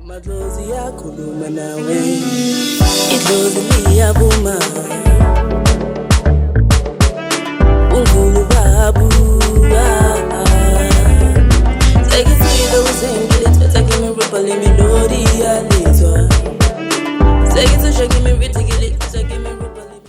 Madlozi yakhuluma nawe idlozi liyavuma ungulu babu sekithile usengilithetha kimi rubhale melody yalizwa sekithisha kimi ritikili kimi rubhale.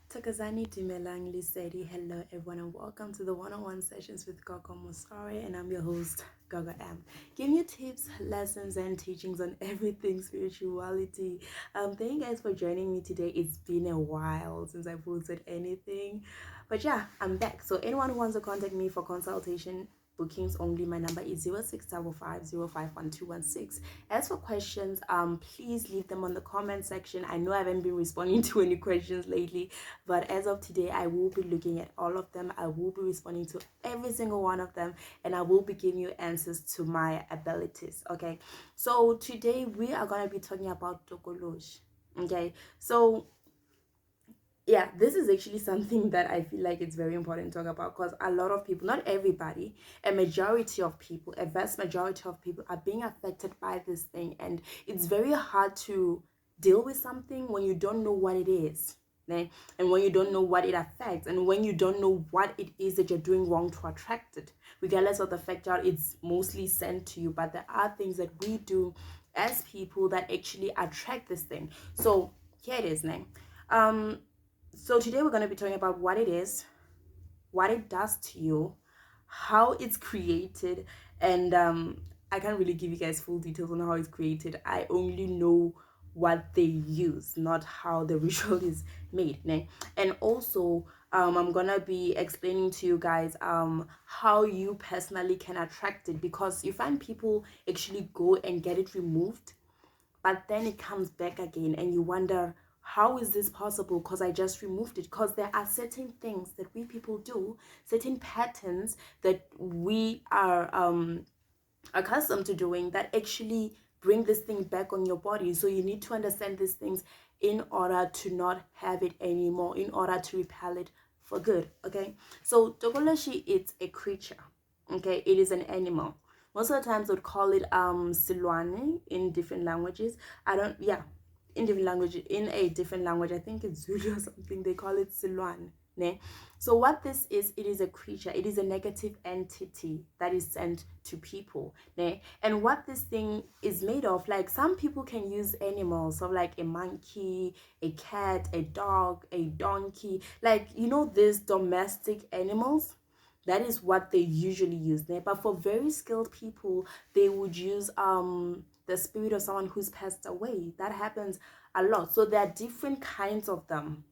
Takazani Dimelang Lisedi. Hello everyone and welcome to the one-on-one sessions with Gogo Musari, and I'm your host Gogo M, giving you tips, lessons and teachings on everything spirituality. Thank you guys for joining me today. It's been a while since I posted anything, but yeah, I'm back. So anyone who wants to contact me for consultation, bookings only, my number is 0655051216. As for questions, please leave them on the comment section. I know I haven't been responding to any questions lately, but as of today I will be looking at all of them. I will be responding to every single one of them, and I will be giving you answers to my abilities. Okay, so today we are going to be talking about Tokoloshi. Okay, so yeah, this is actually something that I feel like it's very important to talk about, because a lot of people, not everybody, a majority of people, a vast majority of people are being affected by this thing, and it's very hard to deal with something when you don't know what it is, and when you don't know what it affects, and when you don't know what it is that you're doing wrong to attract it, regardless of the fact that it's mostly sent to you. But there are things that we do as people that actually attract this thing. So here it is now. So today we're going to be talking about what it is, what it does to you, how it's created, and I can't really give you guys full details on how it's created. I only know what they use, not how the ritual is made. And also I'm gonna be explaining to you guys how you personally can attract it, because you find people actually go and get it removed, but then it comes back again and you wonder, how is this possible? Because I just removed it. Because there are certain things that we people do, certain patterns that we are accustomed to doing, that actually bring this thing back on your body. So you need to understand these things in order to not have it anymore, in order to repel it for good. Okay, so Tokoloshi, it's a creature. Okay, it is an animal. Most of the times they'd call it silwane in different languages. In different languages, in a different language, I think it's Zulu or something, they call it silwane. So what this is, it is a creature, it is a negative entity that is sent to people. And what this thing is made of, like some people can use animals, so like a monkey, a cat, a dog, a donkey, like, you know, these domestic animals. That is what they usually use. But for very skilled people, they would use the spirit of someone who's passed away. That happens a lot. So there are different kinds of them,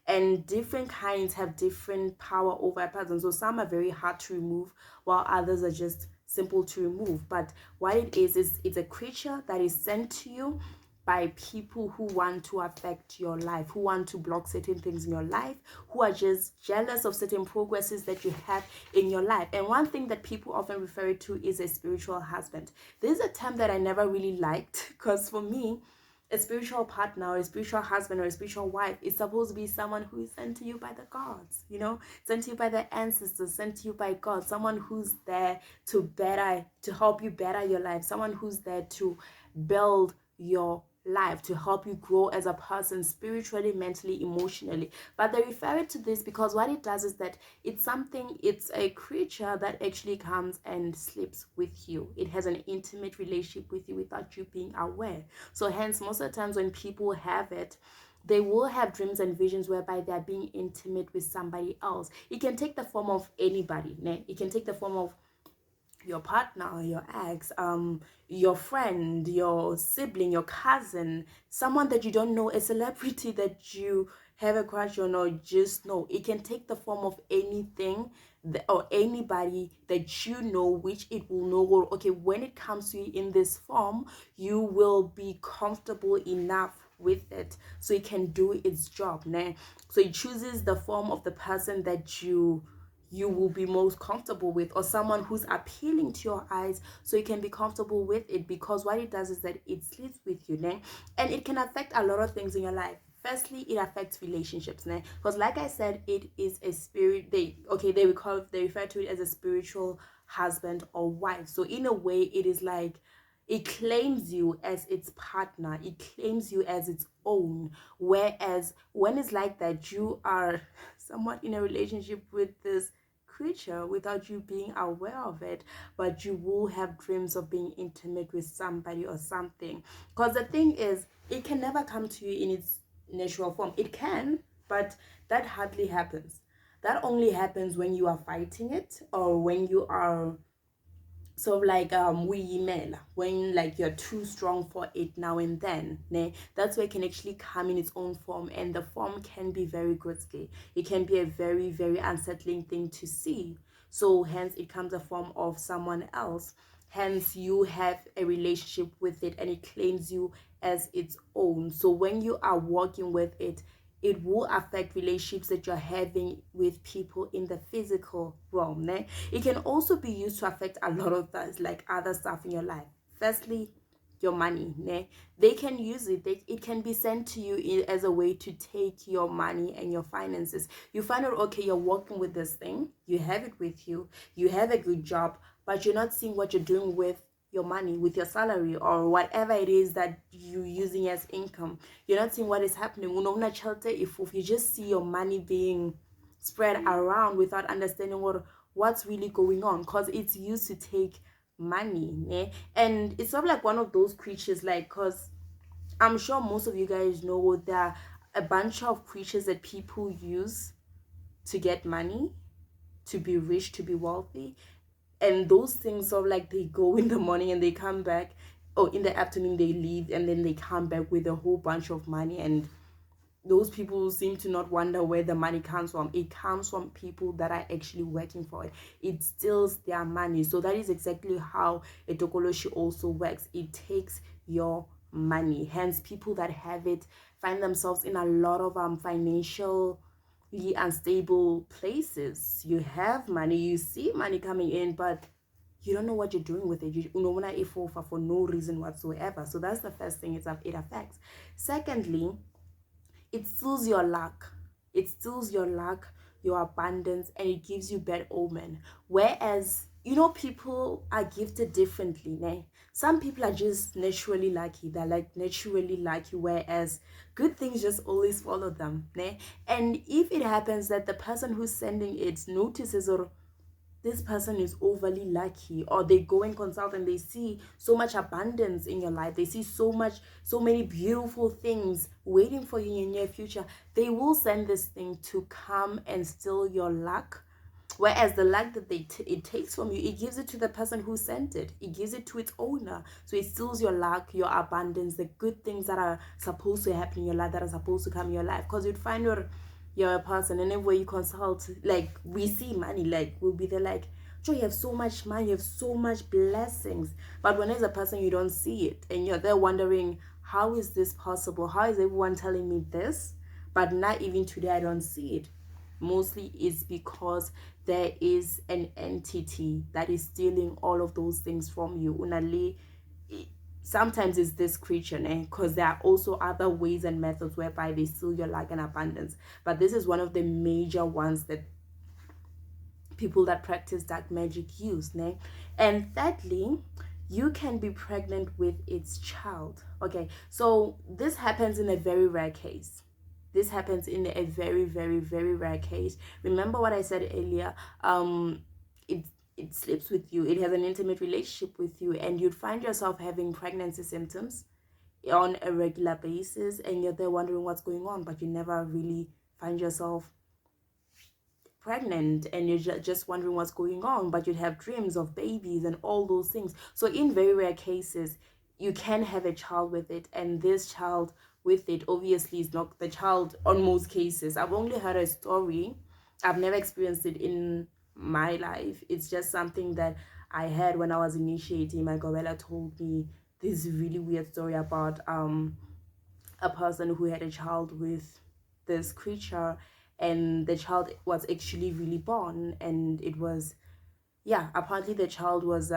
and different kinds have different power over a person. So some are very hard to remove, while others are just simple to remove. But what it is it's a creature that is sent to you by people who want to affect your life, who want to block certain things in your life, who are just jealous of certain progresses that you have in your life. And one thing that people often refer to is a spiritual husband. This is a term that I never really liked, because for me, a spiritual partner or a spiritual husband or a spiritual wife is supposed to be someone who is sent to you by the gods, sent to you by the ancestors, sent to you by God, someone who's there to help you better your life, someone who's there to build your life, to help you grow as a person spiritually, mentally, emotionally. But they refer to this because what it does is that it's a creature that actually comes and sleeps with you. It has an intimate relationship with you without you being aware. So hence, most of the times when people have it, they will have dreams and visions whereby they're being intimate with somebody else. It can take the form of anybody. It can take the form of your partner, your ex, your friend, your sibling, your cousin, someone that you don't know, a celebrity that you have a crush on or just know. It can take the form of anything or anybody that you know, which it will know, okay, when it comes to you in this form, you will be comfortable enough with it so it can do its job. So it chooses the form of the person that you will be most comfortable with, or someone who's appealing to your eyes so you can be comfortable with it, because what it does is that it sleeps with you, and it can affect a lot of things in your life. Firstly, it affects relationships, because like I said, it is a spirit. They refer to it as a spiritual husband or wife. So in a way, it is like It claims you as its partner, it claims you as its own. Whereas when it's like that, you are somewhat in a relationship with this creature without you being aware of it, but you will have dreams of being intimate with somebody or something. Because the thing is, it can never come to you in its natural form. It can, but that hardly happens. That only happens when you are fighting it, or when you are so like when like you're too strong for it now and then, ne? That's where it can actually come in its own form, and the form can be very grisly. It can be a very, very unsettling thing to see. So hence it comes a form of someone else. Hence you have a relationship with it and it claims you as its own. So when you are working with it, it will affect relationships that you're having with people in the physical realm. Ne? It can also be used to affect a lot of things, like other stuff in your life. Firstly, your money. Ne? They can use it. It can be sent to you as a way to take your money and your finances. You find out, okay, you're working with this thing, you have it with you, you have a good job, but you're not seeing what you're doing with your money, with your salary, or whatever it is that you're using as income. You're not seeing what is happening. If you just see your money being spread around without understanding what's really going on, because it's used to take money, né? And it's sort of like one of those creatures, like, because I'm sure most of you guys know there are a bunch of creatures that people use to get money, to be rich, to be wealthy. And those things sort of like, they go in the morning and they come back, or in the afternoon they leave, and then they come back with a whole bunch of money. And those people seem to not wonder where the money comes from. It comes from people that are actually working for it. It steals their money. So that is exactly how a Tokoloshi also works. It takes your money. Hence, people that have it find themselves in a lot of financially unstable places. You have money, you see money coming in, but you don't know what you're doing with it. You know, when I for no reason whatsoever. So that's the first thing it affects. Secondly, it steals your luck. It steals your luck, your abundance, and it gives you bad omen. Whereas, you know, people are gifted differently, né? Some people are just naturally lucky. They're like naturally lucky, whereas good things just always follow them, né? And if it happens that the person who's sending it notices, or this person is overly lucky, or they go and consult and they see so much abundance in your life, they see so many beautiful things waiting for you in your future, they will send this thing to come and steal your luck. Whereas the luck that it takes from you, it gives it to the person who sent it. It gives it to its owner. So it steals your luck, your abundance, the good things that are supposed to happen in your life, that are supposed to come in your life. Because you'd find you're a person, and everywhere you consult, like, we see money, like, we'll be there like, Joe, you have so much money, you have so much blessings. But when there's a person, you don't see it, and you're there wondering, how is this possible? How is everyone telling me this, but not even today I don't see it? Mostly it's because there is an entity that is stealing all of those things from you. Unali, sometimes it's this creature, because there are also other ways and methods whereby they steal your luck and abundance, but this is one of the major ones that people that practice dark magic use, né? And thirdly, you can be pregnant with its child. Okay, so this happens in a very rare case. This happens in a very, very, very rare case. Remember what I said earlier? It sleeps with you. It has an intimate relationship with you, and you'd find yourself having pregnancy symptoms on a regular basis, and you're there wondering what's going on, but you never really find yourself pregnant, and you're just wondering what's going on, but you'd have dreams of babies and all those things. So in very rare cases, you can have a child with it, and this child with it obviously is not the child on most cases. I've only heard a story. I've never experienced it in my life. It's just something that I heard when I was initiating. My Gobella told me this really weird story about a person who had a child with this creature, and the child was actually really born, and it was, yeah, apparently the child was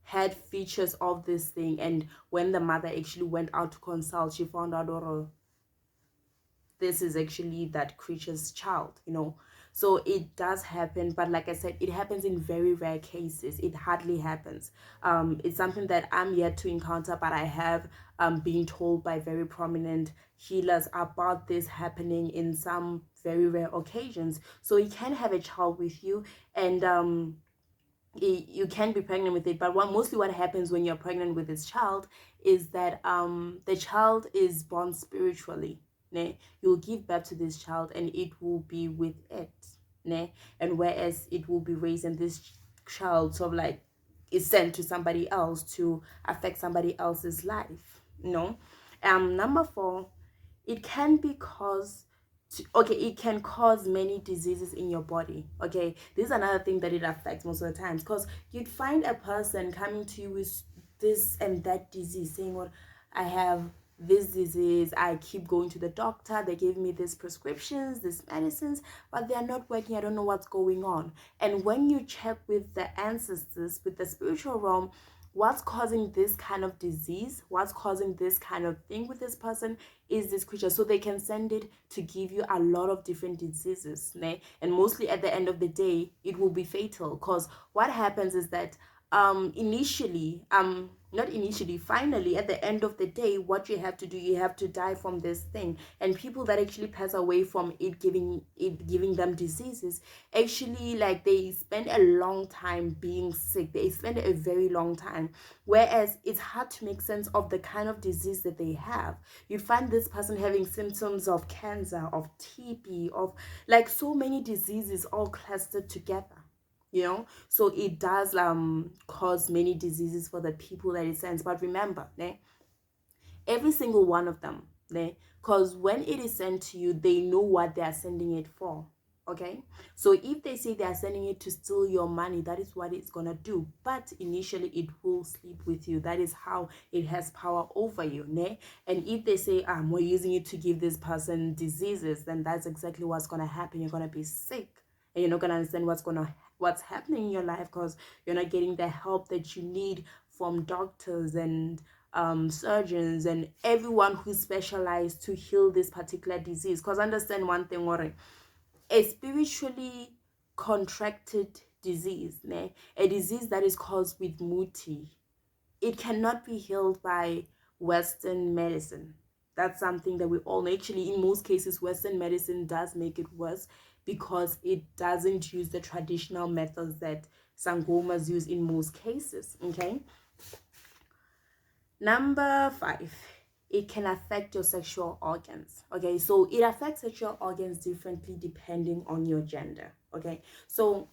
had features of this thing. And when the mother actually went out to consult, she found out, this is actually that creature's child. So it does happen, but like I said, it happens in very rare cases. It hardly happens. It's something that I'm yet to encounter, but I have been told by very prominent healers about this happening in some very rare occasions. So you can have a child with you, and you can be pregnant with it, but mostly what happens when you're pregnant with this child is that the child is born spiritually, ne? You'll give birth to this child and it will be with it, ne? And whereas it will be raised, and this child sort of like is sent to somebody else to affect somebody else's life, no. Number 4, it can be caused okay, it can cause many diseases in your body. Okay, this is another thing that it affects most of the times, because you'd find a person coming to you with this and that disease, saying, "What, I have this disease, I keep going to the doctor, they give me these prescriptions, these medicines, but they are not working, I don't know what's going on." And when you check with the ancestors, with the spiritual realm, what's causing this kind of disease, what's causing this kind of thing with this person is this creature. So they can send it to give you a lot of different diseases, né? And mostly at the end of the day, it will be fatal, because what happens is that finally at the end of the day, what you have to do, you have to die from this thing. And people that actually pass away from it giving them diseases, actually, like, they spend a long time being sick, they spend a very long time, whereas it's hard to make sense of the kind of disease that they have. You find this person having symptoms of cancer, of TB, of like so many diseases all clustered together, you know. So it does cause many diseases for the people that it sends. But remember, né, every single one of them, né, because when it is sent to you, they know what they are sending it for. Okay, so if they say they are sending it to steal your money, that is what it's gonna do. But initially it will sleep with you. That is how it has power over you, né? And if they say we're using it to give this person diseases, then that's exactly what's gonna happen. You're gonna be sick, and you're not gonna understand what's happening in your life, because you're not getting the help that you need from doctors and surgeons and everyone who's specialized to heal this particular disease. Because understand one thing, Warren, a spiritually contracted disease, né? A disease that is caused with muti, it cannot be healed by Western medicine. That's something that we all know. Actually, in most cases, Western medicine does make it worse, because it doesn't use the traditional methods that sangomas use in most cases. Okay. Number 5, it can affect your sexual organs. Okay, so it affects sexual organs differently depending on your gender. Okay, so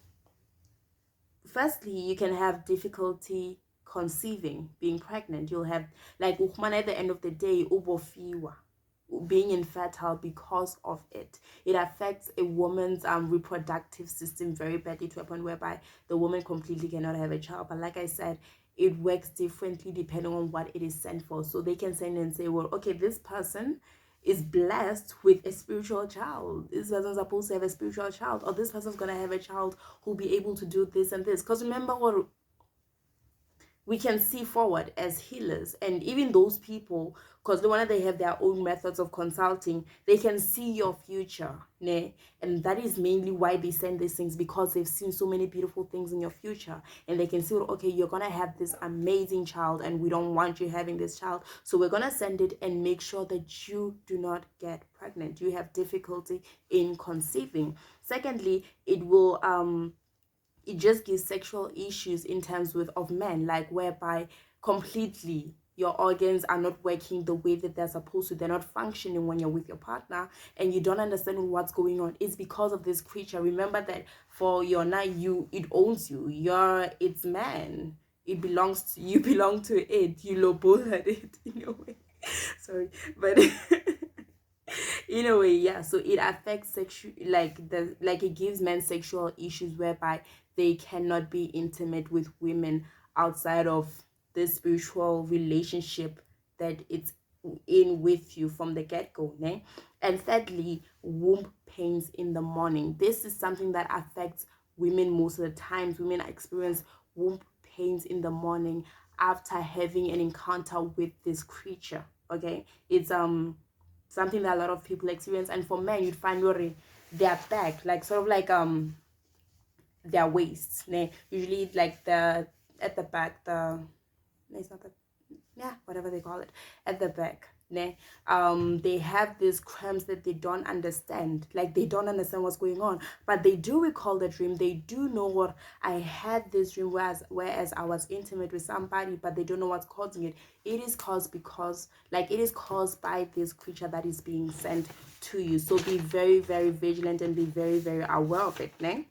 firstly, you can have difficulty conceiving, being pregnant. You'll have, like, at the end of the day, ubofiwa, being infertile because of it. It affects a woman's reproductive system very badly, to a point whereby the woman completely cannot have a child. But like I said, it works differently depending on what it is sent for. So they can send and say, well, okay, this person is blessed with a spiritual child. This person's supposed to have a spiritual child, or this person's gonna have a child who'll be able to do this and this. Because remember, what we can see forward as healers, and even those people, because they have their own methods of consulting, they can see your future, né? And that is mainly why they send these things, because they've seen so many beautiful things in your future, and they can see, okay, you're gonna have this amazing child, and we don't want you having this child, so we're gonna send it and make sure that you do not get pregnant, you have difficulty in conceiving. Secondly, it just gives sexual issues in terms of men, like whereby completely your organs are not working the way that they're supposed to. They're not functioning when you're with your partner, and you don't understand what's going on. It's because of this creature. Remember that for your night, it owns you. It's man. It belongs to you. Belong to it. You lobola it in a way. Sorry, but in a way, yeah. So it affects sexual, it gives men sexual issues whereby they cannot be intimate with women outside of the spiritual relationship that it's in with you from the get-go, né? And thirdly, womb pains in the morning. This is something that affects women most of the times. Women experience womb pains in the morning after having an encounter with this creature. Okay, it's something that a lot of people experience. And for men, you'd find their back, like sort of like their waists, ne? Usually like the at the back, the it's not the, yeah, whatever they call it, at the back, ne? They have these cramps that they don't understand, like they don't understand what's going on, but they do recall the dream. They do know what I had this dream, whereas I was intimate with somebody, but they don't know what's causing it. It is caused because, like, it is caused by this creature that is being sent to you. So be very, very vigilant and be very, very aware of it, ne?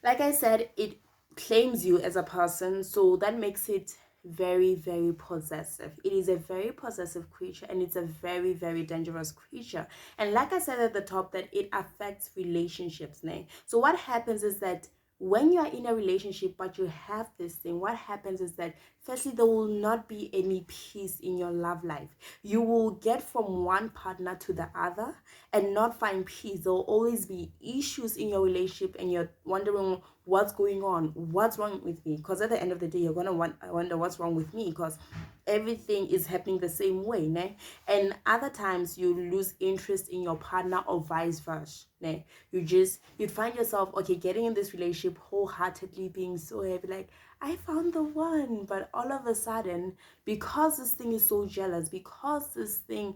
Like I said, it claims you as a person, so that makes it very, very possessive. It is a very possessive creature, and it's a very, very dangerous creature. And like I said at the top, that it affects relationships, né? So what happens is that when you are in a relationship but you have this thing, what happens is that firstly, there will not be any peace in your love life. You will get from one partner to the other and not find peace. There will always be issues in your relationship, and you're wondering what's going on, what's wrong with me, because at the end of the day you're gonna wonder what's wrong with me, because everything is happening the same way, ne? And other times you lose interest in your partner, or vice versa, ne? You'd find yourself, okay, getting in this relationship wholeheartedly, being so happy, like I found the one, but all of a sudden, because this thing is so jealous, because this thing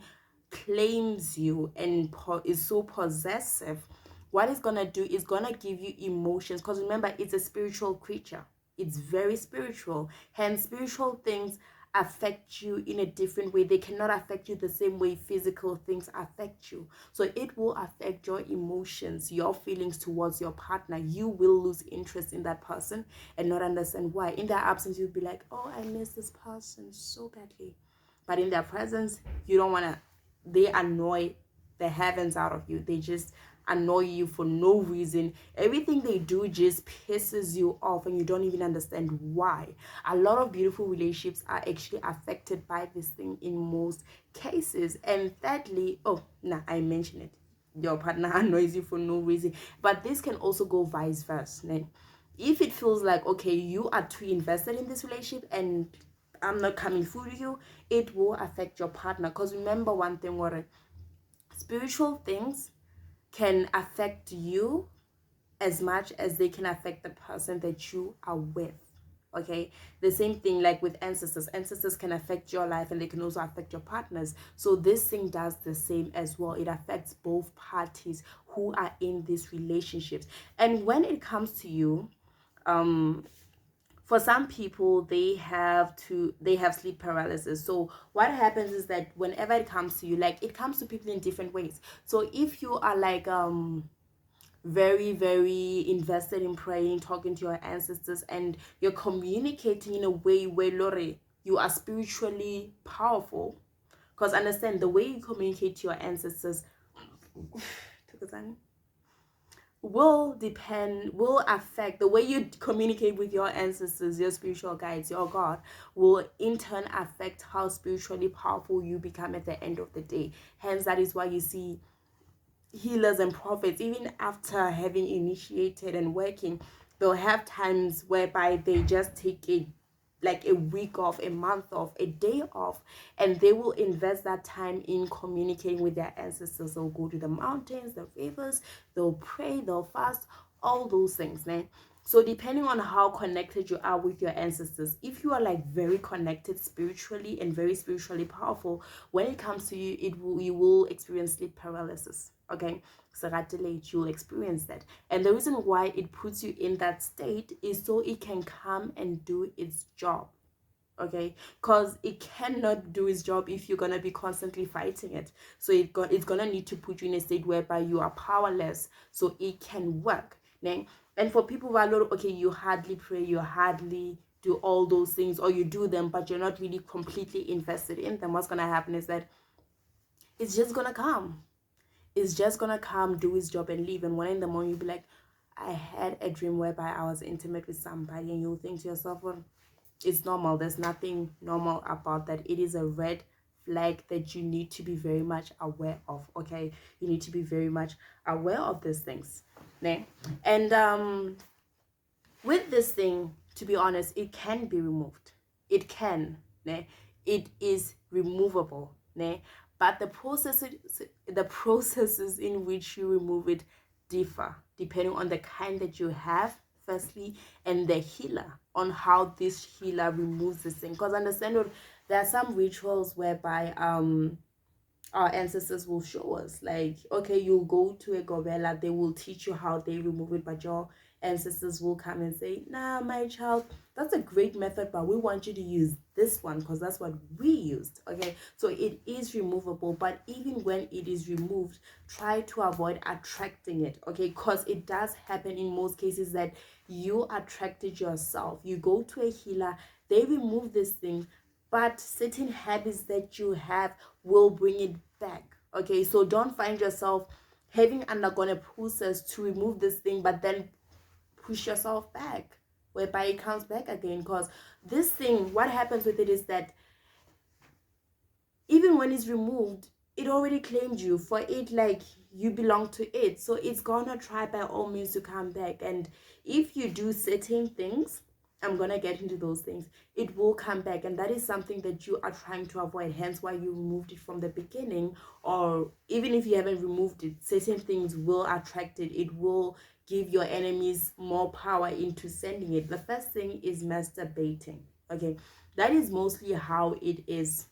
claims you and is so possessive, what it's gonna do is gonna give you emotions, because remember, it's a spiritual creature. It's very spiritual, hence spiritual things affect you in a different way. They cannot affect you the same way physical things affect you. So it will affect your emotions, your feelings towards your partner. You will lose interest in that person and not understand why. In their absence, you'll be like, oh, I miss this person so badly, but in their presence, you don't want to. They annoy the heavens out of you. They just annoy you for no reason. Everything they do just pisses you off, and you don't even understand why. A lot of beautiful relationships are actually affected by this thing in most cases. And thirdly, I mentioned it, your partner annoys you for no reason, but this can also go vice versa, né? If it feels like, okay, you are too invested in this relationship and I'm not coming through to you, it will affect your partner. Because remember one thing, what spiritual things can affect you as much as they can affect the person that you are with. Okay, the same thing like with ancestors can affect your life, and they can also affect your partners. So this thing does the same as well. It affects both parties who are in these relationships. And when it comes to you, for some people, they have sleep paralysis. So what happens is that whenever it comes to you, like, it comes to people in different ways. So if you are like very, very invested in praying, talking to your ancestors, and you're communicating in a way where, Lore, you are spiritually powerful, because understand, the way you communicate to your ancestors will affect the way you communicate with your ancestors, your spiritual guides, your God, will in turn affect how spiritually powerful you become at the end of the day. Hence, that is why you see healers and prophets, even after having initiated and working, they'll have times whereby they just take a week off, a month off, a day off, and they will invest that time in communicating with their ancestors. They'll go to the mountains, the rivers, they'll pray, they'll fast, all those things, man. So depending on how connected you are with your ancestors, if you are like very connected spiritually and very spiritually powerful, when it comes to you, you will experience sleep paralysis. Okay, so that delayed, you'll experience that. And the reason why it puts you in that state is so it can come and do its job. Okay, because it cannot do its job if you're gonna be constantly fighting it. So it's gonna need to put you in a state whereby you are powerless so it can work. And for people who are okay, you hardly pray, you hardly do all those things, or you do them but you're not really completely invested in them, what's gonna happen is that it's just gonna come. It's just gonna come, do its job, and leave. And 1 in the morning, you'll be like, I had a dream whereby I was intimate with somebody, and you'll think to yourself, well, it's normal. There's nothing normal about that. It is a red flag that you need to be very much aware of. Okay, you need to be very much aware of these things. And with this thing, to be honest, it can be removed. It can. It is removable. but the processes in which you remove it differ depending on the kind that you have, firstly, and the healer, on how this healer removes this thing. Because understand what, there are some rituals whereby our ancestors will show us, like, okay, you go to a govela, they will teach you how they remove it, but your ancestors will come and say, nah, my child, that's a great method, but we want you to use this one because that's what we used. Okay, so it is removable, but even when it is removed, try to avoid attracting it. Okay, because it does happen in most cases that you attracted yourself. You go to a healer, they remove this thing, but certain habits that you have will bring it back. Okay, so don't find yourself having undergone a process to remove this thing, but then push yourself back, whereby it comes back again. Because this thing, what happens with it is that even when it's removed, it already claimed you for it, like you belong to it, so it's gonna try by all means to come back. And if you do certain things, I'm gonna get into those things, it will come back, and that is something that you are trying to avoid, hence why you removed it from the beginning. Or even if you haven't removed it, certain things will attract it. It will give your enemies more power into sending it. The first thing is masturbating. Okay, that is mostly how it is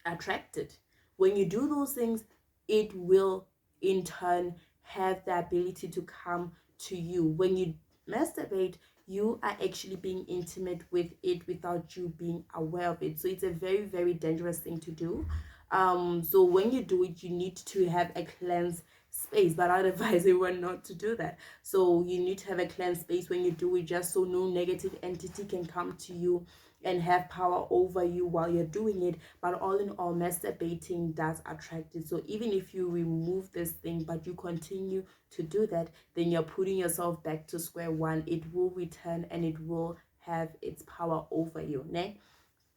attracted. When you do those things, it will in turn have the ability to come to you. When you masturbate, you are actually being intimate with it without you being aware of it. So it's a very, very dangerous thing to do. So when you do it, you need to have a cleansed space, but I'd advise everyone not to do that. So you need to have a cleansed space when you do it, just so no negative entity can come to you and have power over you while you're doing it. But all in all, masturbating does attract it. So even if you remove this thing but you continue to do that, then you're putting yourself back to square one. It will return and it will have its power over you. Ne?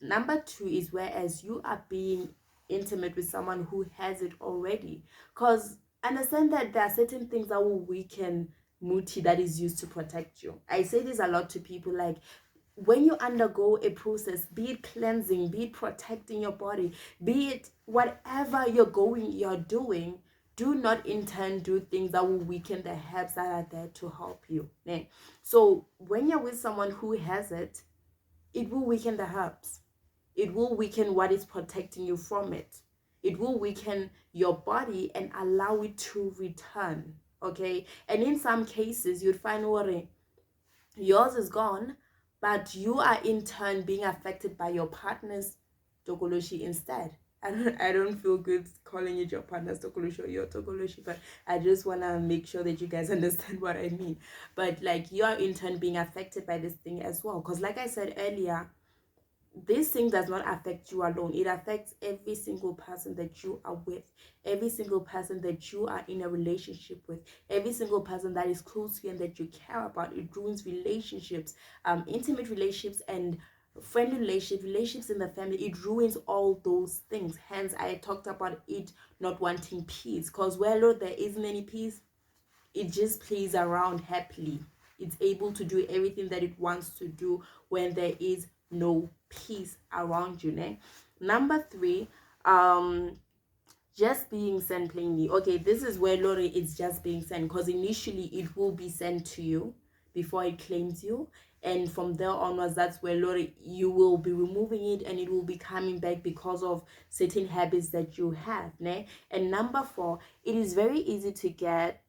Number two is whereas you are being intimate with someone who has it already. Because understand that there are certain things that will weaken muti that is used to protect you. I say this a lot to people, like, when you undergo a process, be it cleansing, be it protecting your body, be it whatever you're doing, do not in turn do things that will weaken the herbs that are there to help you. Okay? So when you're with someone who has it, it will weaken the herbs. It will weaken what is protecting you from it. It will weaken your body and allow it to return. Okay? And in some cases, you'd find worry, yours is gone, but you are in turn being affected by your partner's Tokoloshi instead. I don't feel good calling it your partner's Tokoloshi or your Tokoloshi, but I just want to make sure that you guys understand what I mean. But like, you are in turn being affected by this thing as well. Because like I said earlier, this thing does not affect you alone. It affects every single person that you are with, every single person that you are in a relationship with, every single person that is close to you and that you care about. It ruins relationships, intimate relationships and friendly relationships in the family. It ruins all those things. Hence I talked about it not wanting peace, because where Lord there isn't any peace, it just plays around happily. It's able to do everything that it wants to do when there is no peace around you. Ne? Number three, just being sent plainly. Okay, this is where Lori is just being sent, because initially it will be sent to you before it claims you, and from there onwards, that's where Lori, you will be removing it and it will be coming back because of certain habits that you have. Ne? And number four, it is very easy to get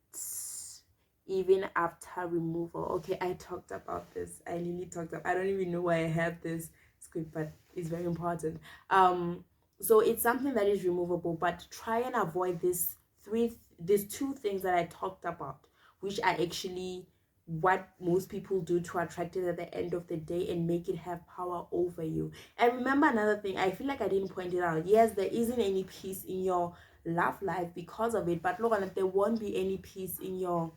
even after removal. Okay, I talked about this. I don't even know why I have this script, but it's very important. So it's something that is removable, but try and avoid these two things that I talked about, which are actually what most people do to attract it at the end of the day and make it have power over you. And remember another thing, I feel like I didn't point it out. Yes, there isn't any peace in your love life because of it, but look, there won't be any peace in your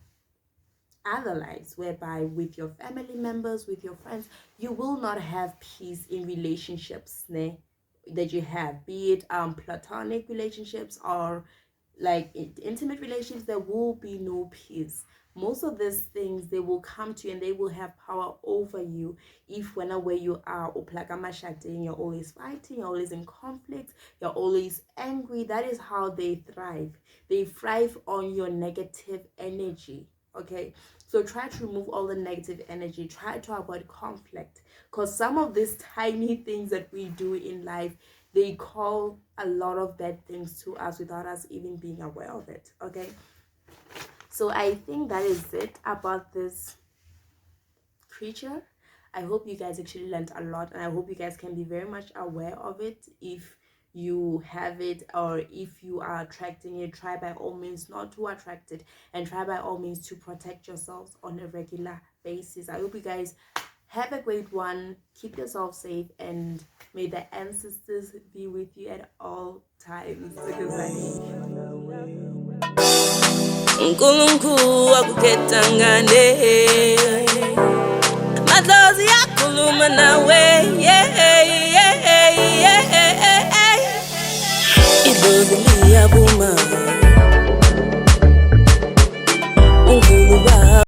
other lives, whereby with your family members, with your friends, you will not have peace in relationships that you have, be it platonic relationships or like intimate relationships. There will be no peace. most of these things, they will come to you and they will have power over you if when where you are, you're always fighting, you're always in conflict, you're always angry. That is how they thrive. They thrive on your negative energy. Okay, so try to remove all the negative energy. Try to avoid conflict, because some of these tiny things that we do in life, they call a lot of bad things to us without us even being aware of it. Okay, so I think that is it about this creature. I hope you guys actually learned a lot, and I hope you guys can be very much aware of it. If you have it, or if you are attracting it, try by all means not to attract it, and try by all means to protect yourselves on a regular basis. I hope you guys have a great one. Keep yourself safe, and may the ancestors be with you at all times. Nkulunkulu akuketangane madlozi yakhuluma nawe idlozi liyabuma